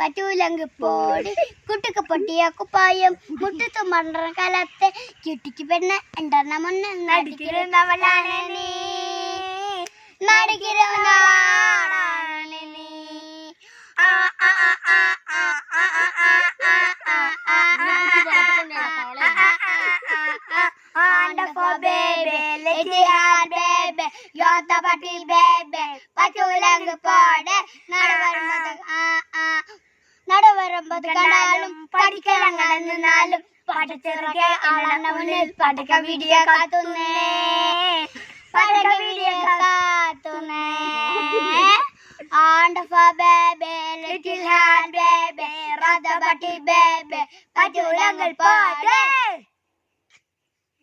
പറ്റൂലങ്ക് പോടി കുട്ടിക്ക് പൊട്ടിയ കുപ്പായം മുട്ടത്ത് മണ്ടറ കാലത്തെ ചുട്ടിക്ക് പെണ്ണ എണ്ടെണ്ണ മുന്നേ നടിക്കുന്നവളാണ് നീ നടിക്കുന്നവളാണ് നീ നടവരുമ്പത് കണ്ടാലും പഠിക്കലങ്ങനെ നിന്നാലും പഠിച്ചെറുക്കെ അവളെന്ന മുന്നിൽ പഠിക്ക വീഡിയോ കാത്തുന്നേ പഠിക്ക video കാത്തുന്നേ And for baby, little heart baby, rather butty baby, but you young and